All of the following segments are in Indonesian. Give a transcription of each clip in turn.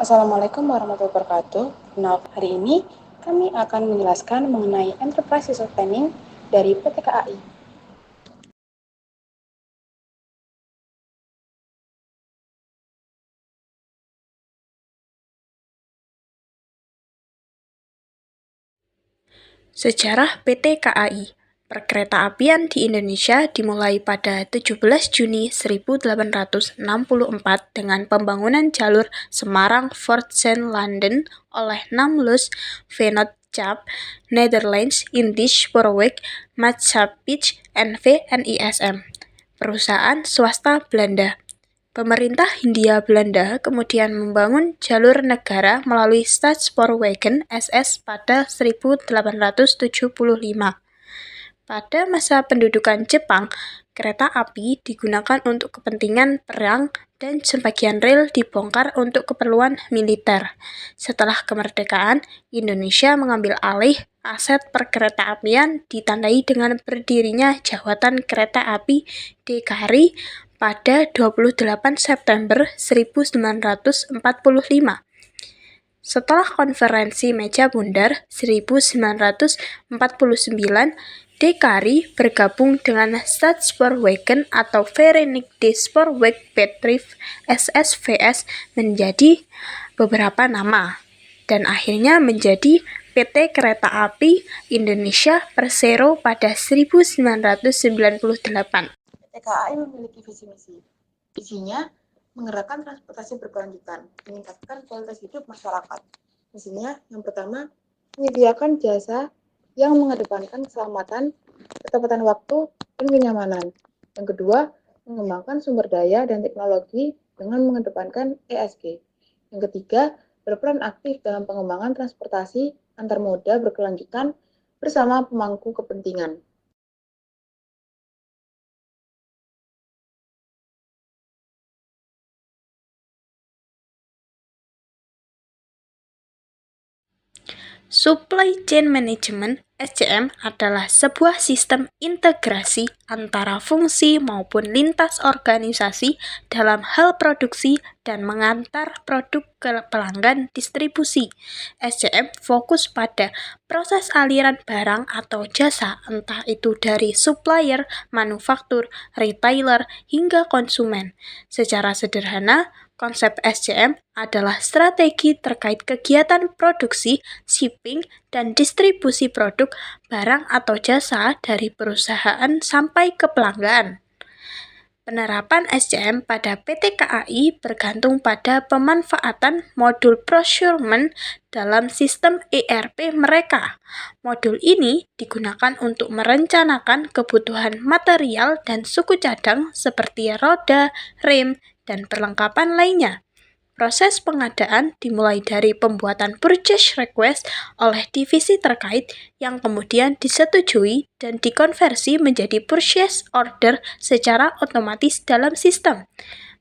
Assalamualaikum warahmatullahi wabarakatuh. Nah, hari ini kami akan menjelaskan mengenai Enterprise Resource Planning dari PT KAI. Sejarah PT KAI. Perkeretaapian di Indonesia dimulai pada 17 Juni 1864 dengan pembangunan jalur Semarang-Fort St. Landen oleh Namlus Vennootschap, Netherlands Indisch Spoorweg Maatschappij NV NISM, perusahaan swasta Belanda. Pemerintah Hindia Belanda kemudian membangun jalur negara melalui Staatspoorwegen SS pada 1875. Pada masa pendudukan Jepang, kereta api digunakan untuk kepentingan perang dan sebagian rel dibongkar untuk keperluan militer. Setelah kemerdekaan, Indonesia mengambil alih aset perkeretaapian ditandai dengan berdirinya Jawatan Kereta Api DKRI pada 28 September 1945. Setelah konferensi meja bundar 1949, DKRI bergabung dengan Staatspoorwegen atau Verenigde Spoorwegbedrijf SSVS menjadi beberapa nama, dan akhirnya menjadi PT Kereta Api Indonesia Persero pada 1998. PT KAI memiliki visi misi. Visinya menggerakkan transportasi berkelanjutan, meningkatkan kualitas hidup masyarakat. Misinya yang pertama, menyediakan jasa yang mengedepankan keselamatan, ketepatan waktu, dan kenyamanan. Yang kedua, mengembangkan sumber daya dan teknologi dengan mengedepankan ESG. Yang ketiga, berperan aktif dalam pengembangan transportasi antar moda berkelanjutan bersama pemangku kepentingan. Supply Chain Management (SCM) adalah sebuah sistem integrasi antara fungsi maupun lintas organisasi dalam hal produksi dan mengantar produk ke pelanggan distribusi. SCM fokus pada proses aliran barang atau jasa, entah itu dari supplier, manufaktur, retailer, hingga konsumen. Secara sederhana, konsep SCM adalah strategi terkait kegiatan produksi, shipping, dan distribusi produk, barang atau jasa dari perusahaan sampai ke pelanggan. Penerapan SCM pada PT KAI bergantung pada pemanfaatan modul procurement dalam sistem ERP mereka. Modul ini digunakan untuk merencanakan kebutuhan material dan suku cadang seperti roda, rem, dan perlengkapan lainnya. Proses pengadaan dimulai dari pembuatan purchase request oleh divisi terkait yang kemudian disetujui dan dikonversi menjadi purchase order secara otomatis dalam sistem.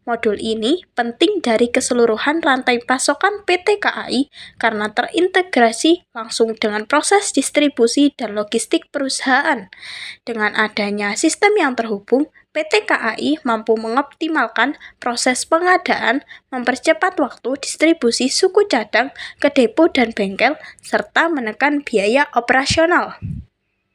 Modul ini penting dari keseluruhan rantai pasokan PT KAI karena terintegrasi langsung dengan proses distribusi dan logistik perusahaan. Dengan adanya sistem yang terhubung, PT KAI mampu mengoptimalkan proses pengadaan, mempercepat waktu distribusi suku cadang ke depo dan bengkel, serta menekan biaya operasional.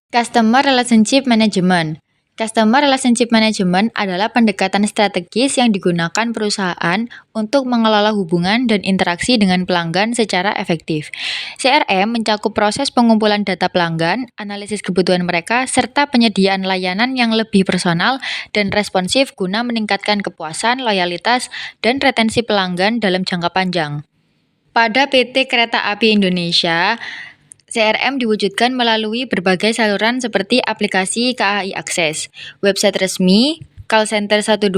Customer Relationship Management. Customer Relationship Management adalah pendekatan strategis yang digunakan perusahaan untuk mengelola hubungan dan interaksi dengan pelanggan secara efektif. CRM mencakup proses pengumpulan data pelanggan, analisis kebutuhan mereka, serta penyediaan layanan yang lebih personal dan responsif guna meningkatkan kepuasan, loyalitas, dan retensi pelanggan dalam jangka panjang. Pada PT Kereta Api Indonesia, CRM diwujudkan melalui berbagai saluran seperti aplikasi KAI Akses, website resmi, call center 121,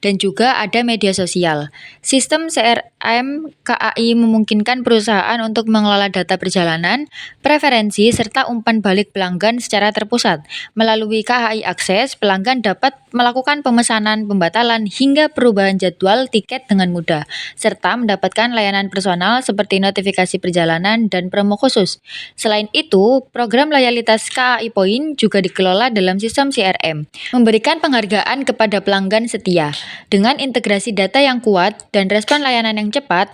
dan juga ada media sosial. Sistem CRM KAI memungkinkan perusahaan untuk mengelola data perjalanan, preferensi, serta umpan balik pelanggan secara terpusat. Melalui KAI Akses, pelanggan dapat melakukan pemesanan, pembatalan, hingga perubahan jadwal tiket dengan mudah, serta mendapatkan layanan personal seperti notifikasi perjalanan dan promo khusus. Selain itu, program loyalitas KAI Point juga dikelola dalam sistem CRM, memberikan penghargaan kepada pelanggan setia. Dengan integrasi data yang kuat dan respon layanan yang cepat,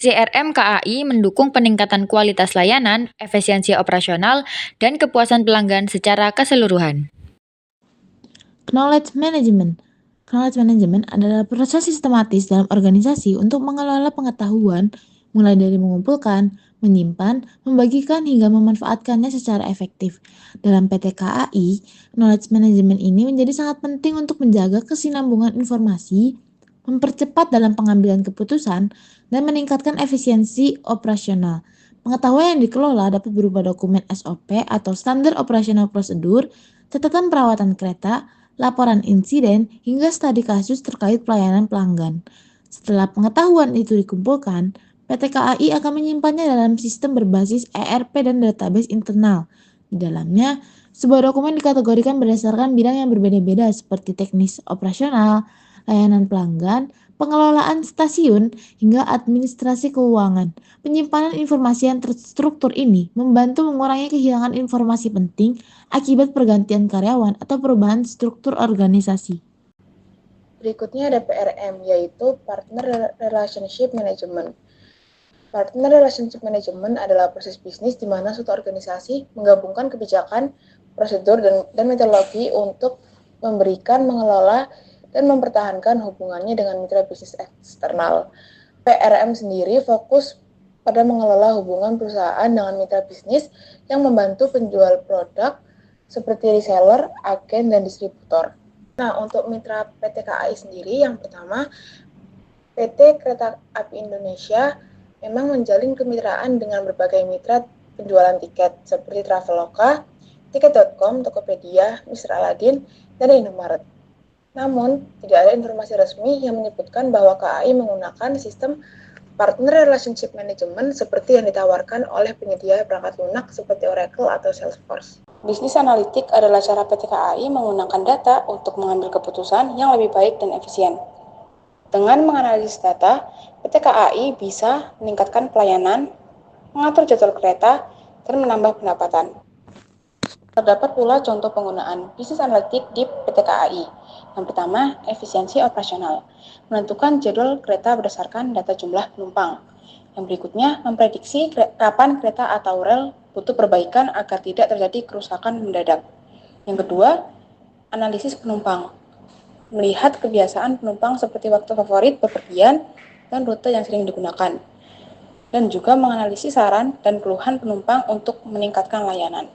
CRM KAI mendukung peningkatan kualitas layanan, efisiensi operasional, dan kepuasan pelanggan secara keseluruhan. Knowledge Management. Knowledge Management adalah proses sistematis dalam organisasi untuk mengelola pengetahuan, mulai dari mengumpulkan, menyimpan, membagikan, hingga memanfaatkannya secara efektif. Dalam PT KAI, Knowledge Management ini menjadi sangat penting untuk menjaga kesinambungan informasi, mempercepat dalam pengambilan keputusan, dan meningkatkan efisiensi operasional. Pengetahuan yang dikelola dapat berupa dokumen SOP atau Standar Operational Procedure, catatan perawatan kereta, laporan insiden, hingga studi kasus terkait pelayanan pelanggan. Setelah pengetahuan itu dikumpulkan, PT KAI akan menyimpannya dalam sistem berbasis ERP dan database internal. Di dalamnya, sebuah dokumen dikategorikan berdasarkan bidang yang berbeda-beda seperti teknis operasional, layanan pelanggan, pengelolaan stasiun, hingga administrasi keuangan. Penyimpanan informasi yang terstruktur ini membantu mengurangi kehilangan informasi penting akibat pergantian karyawan atau perubahan struktur organisasi. Berikutnya ada PRM, yaitu Partner Relationship Management. Partner Relationship Management adalah proses bisnis di mana suatu organisasi menggabungkan kebijakan, prosedur, dan metodologi untuk memberikan, mengelola, dan mempertahankan hubungannya dengan mitra bisnis eksternal. PRM sendiri fokus pada mengelola hubungan perusahaan dengan mitra bisnis yang membantu penjual produk seperti reseller, agen, dan distributor. Nah, untuk mitra PT KAI sendiri, yang pertama, PT Kereta Api Indonesia memang menjalin kemitraan dengan berbagai mitra penjualan tiket seperti Traveloka, Tiket.com, Tokopedia, Mr. Aladin, dan Indomaret. Namun, tidak ada informasi resmi yang menyebutkan bahwa KAI menggunakan sistem Partner Relationship Management seperti yang ditawarkan oleh penyedia perangkat lunak seperti Oracle atau Salesforce. Bisnis analitik adalah cara PT KAI menggunakan data untuk mengambil keputusan yang lebih baik dan efisien. Dengan menganalisis data, PT KAI bisa meningkatkan pelayanan, mengatur jadwal kereta, dan menambah pendapatan. Terdapat pula contoh penggunaan bisnis analitik di PT KAI. Yang pertama, efisiensi operasional. Menentukan jadwal kereta berdasarkan data jumlah penumpang. Yang berikutnya, memprediksi kapan kereta atau rel butuh perbaikan agar tidak terjadi kerusakan mendadak. Yang kedua, analisis penumpang. Melihat kebiasaan penumpang seperti waktu favorit bepergian dan rute yang sering digunakan. Dan juga menganalisis saran dan keluhan penumpang untuk meningkatkan layanan.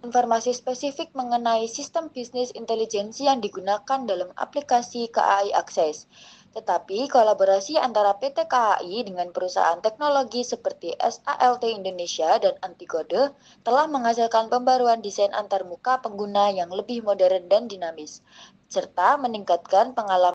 Informasi spesifik mengenai sistem bisnis intelijensi yang digunakan dalam aplikasi KAI Akses. Tetapi kolaborasi antara PT KAI dengan perusahaan teknologi seperti SALT Indonesia dan Antigode telah menghasilkan pembaruan desain antarmuka pengguna yang lebih modern dan dinamis, serta meningkatkan pengalaman